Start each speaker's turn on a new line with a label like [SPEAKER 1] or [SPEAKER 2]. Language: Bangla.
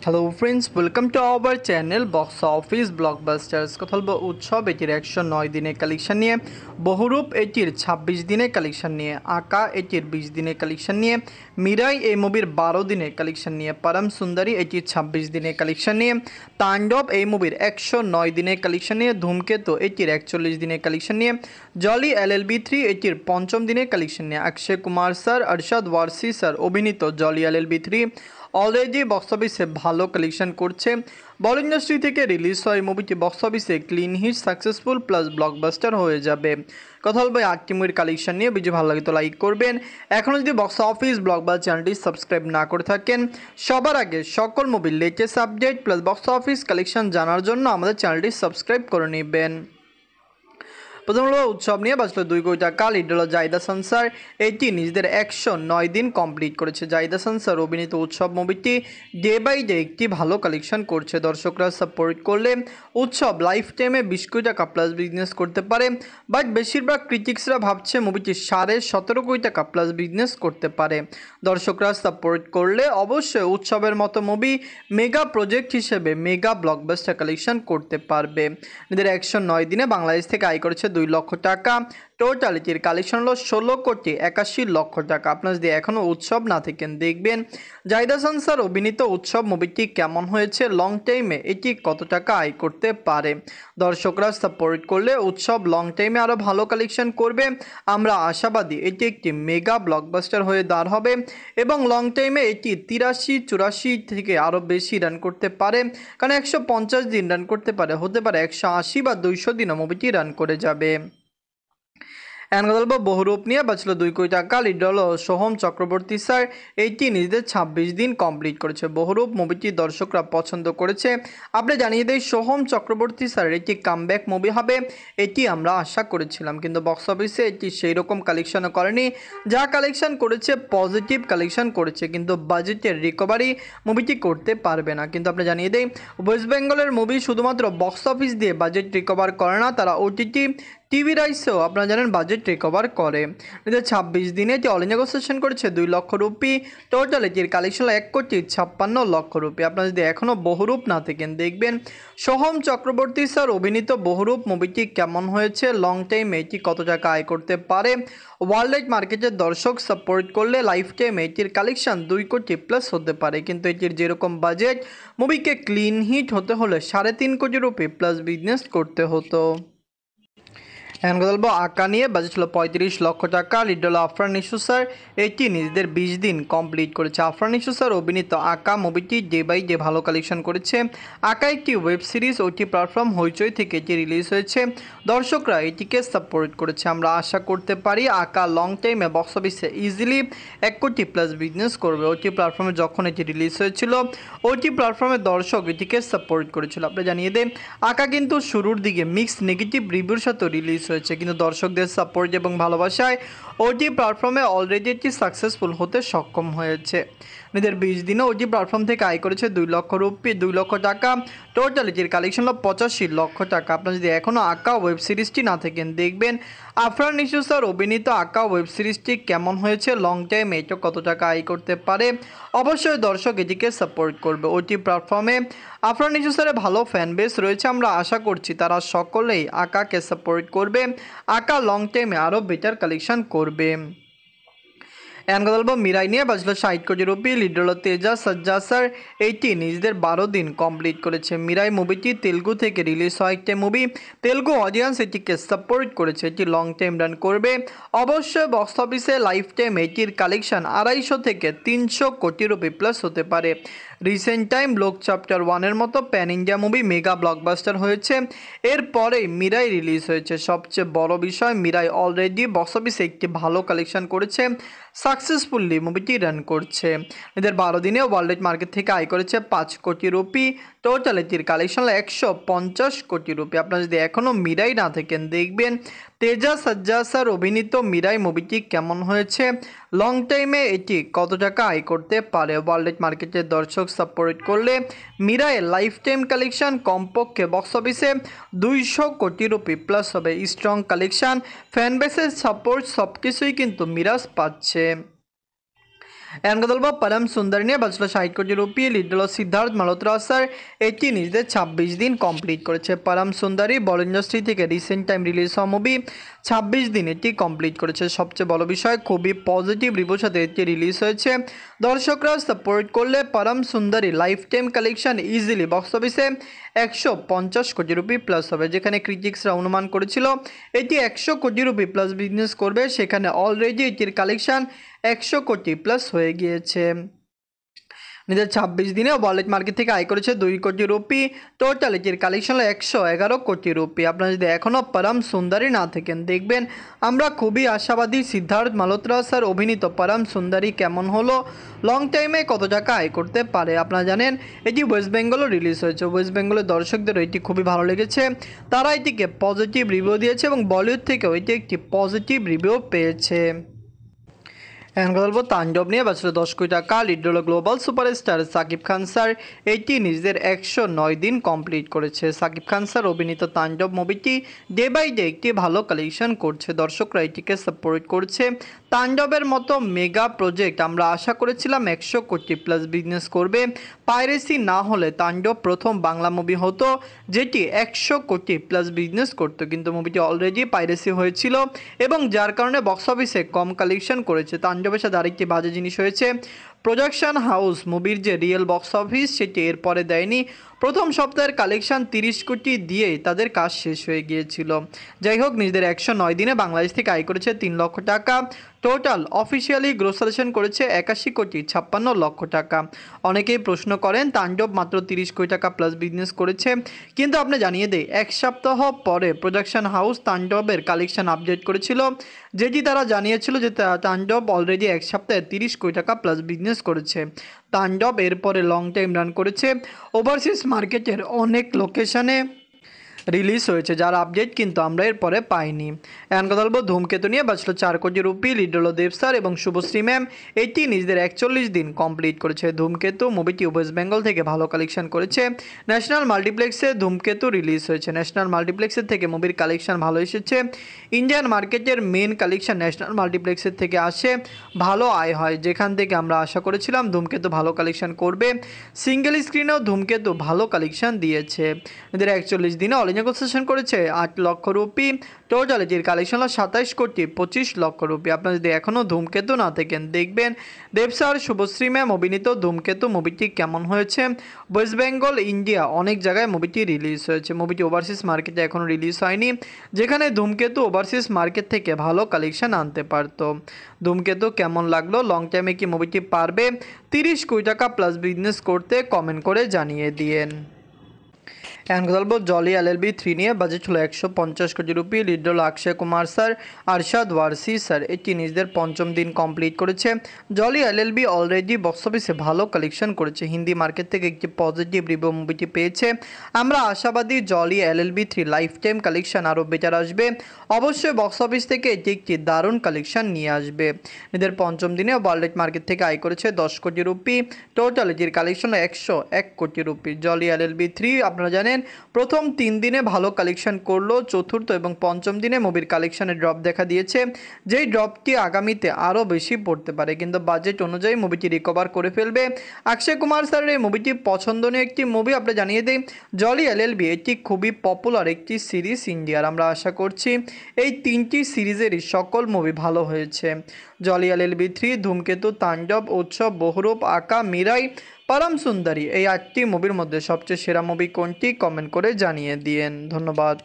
[SPEAKER 1] Hello friends, welcome to our channel box office blockbusters. কথা বলবো উৎসব এটির 109 দিনের কালেকশন নিয়ে, বহুরূপ এটির 26 দিনের কালেকশন নিয়ে, আকা এটির 20 দিনের কালেকশন নিয়ে, মিরাই এই মুভির 12 দিনের কালেকশন নিয়ে, পরম সুন্দরী এটির 26 দিনের কালেকশন নিয়ে, তাণ্ডব এই মুভির 109 দিনের কালেকশন নিয়ে, ধূমকেতু এটির 41 দিনের কালেকশন নিয়ে, জলি LLB3 এটির 5ম দিনের কালেকশন নিয়ে, অক্ষয় কুমার স্যার, অরশদ ওয়ারসি স্যার অভিনীত জলি LLB3 অলরেডি বক্স অফিসে ভালো কালেকশন করছে। বলিউড ইন্ডাস্ট্রি থেকে রিলিজ হয় মুভিটি বক্স অফিসে clean hit, successful plus blockbuster হয়ে যাবে। কথা বলবো 8টি মুভির কালেকশন নিয়ে। ভিডিও ভালো লাগে তো লাইক করবেন। এখনও যদি বক্স অফিস ব্লকবাস্টার চ্যানেলটি সাবস্ক্রাইব না করে থাকেন, সবার আগে সকল মুভির latest update plus box office collection জানার জন্য আমাদের চ্যানেলটি সাবস্ক্রাইব করে নেবেন। প্রথম হলো উৎসব নিয়ে বাঁচল 2 কোটি টাকা। লিড হলো জাহিদ হাসান স্যার, এটি নিজেদের 109 দিন কমপ্লিট করেছে। জাহিদ হাসান স্যার অভিনীত উৎসব মুভিটি ডে বাই ডে একটি ভালো কালেকশন করছে। দর্শকরা সাপোর্ট করলে উৎসব লাইফ টাইমে 20 কোটি টাকা প্লাস বিজনেস করতে পারে, বাট বেশিরভাগ ক্রিটিক্সরা ভাবছে মুভিটি 17.5 কোটি টাকা প্লাস বিজনেস করতে পারে। দর্শকরা সাপোর্ট করলে অবশ্যই উৎসবের মতো মুভি মেগা প্রজেক্ট হিসেবে মেগা ব্লকবাস্টার কালেকশন করতে পারবে। নিজেদের 109 দিনে বাংলাদেশ থেকে আয় করেছে 2 লক্ষ টাকা। টোটালিটির কালেকশন হলো 16,81,00,000 টাকা। আপনারা যদি এখনও উৎসব না থাকেন দেখবেন জাহিদ হাসান স্যার অভিনীত উৎসব মুভিটি কেমন হয়েছে, লং টাইমে এটি কত টাকা আয় করতে পারে। দর্শকরা সাপোর্ট করলে উৎসব লং টাইমে আরও ভালো কালেকশন করবে। আমরা আশাবাদী এটি একটি মেগা ব্লকবাস্টার হয়ে দাঁড় হবে এবং লং টাইমে এটি 83-84 থেকে আরও বেশি রান করতে পারে, কারণ 150 দিন রান করতে পারে, হতে পারে 180 বা 200 দিনও মুভিটি রান করে যাবে। এখন কথা বলবো বহুরূপ নিয়ে বাঁচল 2 কোটি টাকা। লিড হলো সোহম চক্রবর্তী স্যার, এইটি নিজেদের 26 দিন কমপ্লিট করেছে। বহুরূপ মুভিটি দর্শকরা পছন্দ করেছে। আপনি জানিয়ে দেয় সোহম চক্রবর্তী স্যার এটি কামব্যাক মুভি হবে, এটি আমরা আশা করেছিলাম, কিন্তু বক্স অফিসে এটি সেই রকম কালেকশনও করেনি। যা কালেকশন করেছে পজিটিভ কালেকশন করেছে, কিন্তু বাজেটের রিকভারি মুভিটি করতে পারবে না। কিন্তু আপনি জানিয়ে দেয় ওয়েস্ট বেঙ্গলের মুভি শুধুমাত্র বক্স অফিস দিয়ে বাজেট রিকভার করে না, তারা OTT টিভি রাইসেও আপনারা জানেন বাজেট রিকভার করে। 26 দিনে এটি অল ইন্ডিয়া সেশন করেছে 2 লক্ষ রুপি। টোটাল এটির কালেকশন 1,56,00,000 রুপি। আপনারা যদি এখনও বহুরূপ না থাকেন দেখবেন সোহম চক্রবর্তী স্যার অভিনীত বহুরূপ মুভিটি কেমন হয়েছে, লং টাইম এটি কত টাকা আয় করতে পারে। ওয়ার্ল্ড ওয়াইড মার্কেটের দর্শক সাপোর্ট করলে লাইফ টাইম এটির কালেকশন 2 কোটি প্লাস হতে পারে, কিন্তু এটির যেরকম বাজেট মুভিকে ক্লিন হিট হতে হলে 3.5 কোটি রুপি প্লাস বিজনেস করতে হতো। এখন কথা বলবো আঁকা নিয়ে। বাজেট ছিল 35 লক্ষ টাকা। লিড হলো আফরান নিশু স্যার, এটি নিজেদের 20 দিন কমপ্লিট করেছে। আফরান নিশু স্যার অভিনীত আঁকা মুভিটি ডে বাই ডে ভালো কালেকশন করেছে। আঁকা একটি ওয়েব সিরিজ, ওটি প্ল্যাটফর্ম হইচই থেকে এটি রিলিজ হয়েছে। দর্শকরা এটিকে সাপোর্ট করেছে। আমরা আশা করতে পারি আঁকা লং টাইমে বক্স অফিসে ইজিলি 1 কোটি প্লাস বিজনেস করবে। ওটি প্ল্যাটফর্মে যখন এটি রিলিজ হয়েছিল ওটি প্ল্যাটফর্মের দর্শক এটিকে সাপোর্ট করেছিল। আপনি জানিয়ে দেন আঁকা কিন্তু শুরুর দিকে মিক্সড নেগেটিভ রিভিউর সাথে রিলিজ হয়েছে, কিন্তু দর্শকদের সাপোর্ট এবং ভালোবাসায় ওটি প্ল্যাটফর্মে অলরেডি একটি সাকসেসফুল হতে সক্ষম হয়েছে। নিজের 20 দিনে ওটি প্ল্যাটফর্ম থেকে আয় করেছে 2 লক্ষ রুপি, 2 লক্ষ টাকা। টোটাল এটির কালেকশন হলো 85 লক্ষ টাকা। আপনারা যদি এখনও আঁকা ওয়েব সিরিজটি না থাকেন দেখবেন আফরান নিশু স্যার অভিনীত আঁকা ওয়েব সিরিজটি কেমন হয়েছে, লং টাইম এটা কত টাকা আয় করতে পারে। অবশ্যই দর্শক এটিকে সাপোর্ট করবে। ওটি প্ল্যাটফর্মে আফরান নিশু স্যারের ভালো ফ্যান বেস রয়েছে। আমরা আশা করছি তারা সকলেই আঁকাকে সাপোর্ট করবে, আঁকা লং টাইমে আরও বেটার কালেকশন করবে। এখন কথা বলবো মিরাই নিয়ে। বাজল 60 কোটি রুপি। লিড হলো তেজা সাজ্জা স্যার, এইটি নিজেদের 12 দিন কমপ্লিট করেছে। মিরাই মুভিটি তেলুগু থেকে রিলিজ হয় একটা মুভি, তেলুগু অডিয়েন্স এটিকে সাপোর্ট করেছে, এটি লং টাইম রান করবে। অবশ্যই বক্স অফিসে লাইফ টাইম এটির কালেকশন 250 থেকে 300 কোটি রুপি প্লাস হতে পারে। রিসেন্ট টাইম লোক চ্যাপ্টার 1-এর মতো pan India movie mega blockbuster হয়েছে, এরপরেই মিরাই রিলিজ হয়েছে। সবচেয়ে বড় বিষয় মিরাই অলরেডি বক্স অফিসে একটি ভালো কালেকশন করেছে, সাকসেসফুলি মুভিটি রান করছে। এদের 12 দিনে ওয়ার্ল্ড ওয়াইড মার্কেট থেকে আয় করেছে 5 কোটি রুপি। টোটাল এটির কালেকশন 150 কোটি রুপি। আপনারা যদি এখনও মিরাই না থাকেন দেখবেন তেজা সাজ্জা স্যার অভিনীত মিরাই মুভিটি কেমন হয়েছে, লং টাইমে এটি কত টাকা আয় করতে পারে। ওয়ার্ল্ড ওয়াইড মার্কেটের দর্শক সাপোর্ট করলে মিরাইয়ের লাইফ টাইম কালেকশন কমপক্ষে বক্স অফিসে 200 কোটি রুপি প্লাস হবে। স্ট্রং কালেকশন, ফ্যান বেসের সাপোর্ট সব কিছুই কিন্তু মিরাজ পাচ্ছে। এখন কথা বলবো পরম সুন্দরী নিয়ে, বাজলো 60 কোটি রুপি, লিড হলো সিদ্ধার্থ মালহোত্রা স্যার। এটি নিজেদের 26 দিন কমপ্লিট করেছে। পরম সুন্দরী বল ইন্ডাস্ট্রি থেকে রিসেন্ট টাইম রিলিজ হওয়া মুভি, 26 দিন এটি কমপ্লিট করেছে। সবচেয়ে বড় বিষয়, খুবই পজিটিভ রিভিউর সাথে এটি রিলিজ হয়েছে। দর্শকরা সাপোর্ট করলে পরম সুন্দরী life time collection easily box অফিসে 150 কোটি রুপি প্লাস হবে। যেখানে ক্রিটিক্সরা অনুমান করেছিল এটি 100 কোটি রুপি প্লাস বিজনেস করবে, সেখানে অলরেডি এটির কালেকশন 100 কোটি প্লাস হয়ে গিয়েছে। নিজের 26 দিনে ওয়ালেট মার্কেট থেকে আয় করেছে 2 কোটি রুপি। টোটাল এটির কালেকশন হলো 111 কোটি রুপি। আপনারা যদি এখনও পরম সুন্দরী না থাকেন, দেখবেন আমরা খুবই আশাবাদী সিদ্ধার্থ মালহোত্রা স্যার অভিনীত পরম সুন্দরী কেমন হলো, লং টাইমে কত টাকা আয় করতে পারে। আপনারা জানেন এটি ওয়েস্ট বেঙ্গলও রিলিজ হয়েছে। ওয়েস্ট বেঙ্গলের দর্শকদেরও এটি খুবই ভালো লেগেছে, তারা এটিকে পজিটিভ রিভিউ দিয়েছে এবং বলিউড থেকেও এটি একটি পজিটিভ রিভিউ পেয়েছে। এখন কথা বলবো তাণ্ডব নিয়ে, বাঁচল 10 কোটি টাকা, লিড হলো global superstar Shakib Khan sir. এটি নিজেদের 109 দিন কমপ্লিট করেছে। সাকিব খান স্যার অভিনীত তাণ্ডব মুভিটি ডে বাই ডে একটি ভালো কালেকশন করছে, দর্শকরা এটিকে সাপোর্ট করছে। তাণ্ডবের মতো মেগা প্রজেক্ট আমরা আশা করেছিলাম 100 কোটি প্লাস বিজনেস করবে। পাইরেসি না হলে তাণ্ডব প্রথম বাংলা মুভি হতো যেটি 100 কোটি প্লাস বিজনেস করতো, কিন্তু মুভিটি অলরেডি পাইরেসি হয়েছিল এবং যার কারণে বক্স অফিসে কম কালেকশন করেছে। তাণ্ডবের সাথে আরেকটি বাজে জিনিস হয়েছে, প্রোডাকশন হাউস মুভির যে রিয়েল বক্স অফিস সেটি এরপরে দেয়নি। প্রথম সপ্তাহের কালেকশন 30 কোটি দিয়েই তাদের কাজ শেষ হয়ে গিয়েছিল। যাই হোক, নিজেদের 109 দিনে বাংলাদেশ থেকে আয় করেছে 3 লক্ষ টাকা। টোটাল অফিসিয়ালি গ্রোস কালেকশন করেছে 81 কোটি 56 লক্ষ টাকা। অনেকেই প্রশ্ন করেন তাণ্ডব মাত্র 30 কোটি টাকা প্লাস বিজনেস করেছে, কিন্তু আপনি জানিয়ে দেই এক সপ্তাহ পরে প্রোডাকশন হাউস তাণ্ডবের কালেকশন আপডেট করেছিল, যেটি তারা জানিয়েছিল যে তাণ্ডব অলরেডি এক সপ্তাহে 30 কোটি টাকা প্লাস বিজনেস করেছে। তাণ্ডব এরপরে লং টাইম রান করেছে, ওভারসিজ মার্কেটের অনেক লোকেশনে রিলিজ হয়েছে, যার আপডেট কিন্তু আমরা এরপরে পাইনি। এখন কথা বলবো ধূমকেতু নিয়ে, বাঁচল 4 কোটি রুপি, লিড হলো দেব স্যার এবং শুভশ্রী ম্যাম। এটি নিজেদের 41 দিন কমপ্লিট করেছে। ধূমকেতু মুভিটি ওয়েস্ট বেঙ্গল থেকে ভালো কালেকশন করেছে। ন্যাশনাল মাল্টিপ্লেক্সে ধূমকেতু রিলিজ হয়েছে। ন্যাশনাল মাল্টিপ্লেক্সের থেকে মুভির কালেকশন ভালো এসেছে। ইন্ডিয়ান মার্কেটের মেন কালেকশন ন্যাশনাল মাল্টিপ্লেক্সের থেকে আসে, ভালো আয় হয়, যেখান থেকে আমরা আশা করেছিলাম ধূমকেতু ভালো কালেকশন করবে। সিঙ্গেল স্ক্রিনেও ধূমকেতু ভালো কালেকশন দিয়েছে। এদের 41 দিনে নেগোসিয়েশন করেছে 8 লক্ষ রুপি। টোটাল এটির কালেকশন হলো 27 কোটি 25 লক্ষ রুপি। আপনারা যদি এখনও ধূমকেতু না থাকেন, দেখবেন দেব স্যার শুভশ্রী ম্যাম অভিনীত ধূমকেতু মুভিটি কেমন হয়েছে। ওয়েস্ট বেঙ্গল, ইন্ডিয়া অনেক জায়গায় মুভিটি রিলিজ হয়েছে। মুভিটি ওভারসিজ মার্কেটে এখনও রিলিজ হয়নি, যেখানে ধূমকেতু ওভারসিজ মার্কেট থেকে ভালো কালেকশন আনতে পারত। ধূমকেতু কেমন লাগলো, লং টাইমে কি মুভিটি পারবে 30 কোটি টাকা প্লাস বিজনেস করতে, কমেন্ট করে জানিয়ে দিয়েন। এখন কথা বলবো জলি LLB 3 নিয়ে, বাজেট হলো 150 কোটি রুপি, লিড হলো অক্ষয় কুমার স্যার, আরশাদ ওয়ারসি স্যার। এটি নিজেদের 5ম দিন কমপ্লিট করেছে। জলি LLB অলরেডি বক্স অফিসে ভালো কালেকশন করেছে। হিন্দি মার্কেট থেকে একটি পজিটিভ রিভিউ মুভিটি পেয়েছে। আমরা আশাবাদী Jolly LLB 3 lifetime collection আরও বেটার আসবে। অবশ্যই বক্স অফিস থেকে এটি একটি দারুণ কালেকশন নিয়ে আসবে। এদের 5ম দিনে ওয়ার্ল্ড মার্কেট থেকে আয় করেছে 10 কোটি রুপি। টোটাল এটির কালেকশন 101 কোটি রুপি। জলি LLB 3 আপনারা জানেন প্রথম 3 দিনে ভালো কালেকশন করলো, চতুর্থ এবং পঞ্চম দিনে মুভির কালেকশনে ড্রপ দেখা দিয়েছে, যেই ড্রপটি আগামীতে আরও বেশি পড়তে পারে, কিন্তু বাজেট অনুযায়ী মুভিটি রিকভার করে ফেলবে। অক্ষয় কুমার স্যারের এই মুভিটি পছন্দনীয় একটি মুভি। আমরা জানিয়ে দিই জলি LLB এটি খুবই পপুলার একটি সিরিজ ইন্ডিয়ার। আমরা আশা করছি এই 3টি সিরিজেরই সকল মুভি ভালো হয়েছে। জলি LLB 3, ধূমকেতু, তাণ্ডব, উৎসব, বহুরূপ, আকা, মিরাই, পরম সুন্দরী, এই 8টি মুভির মধ্যে সবচেয়ে সেরা মুভি কোনটি, কমেন্ট করে জানিয়ে দিয়েন। ধন্যবাদ।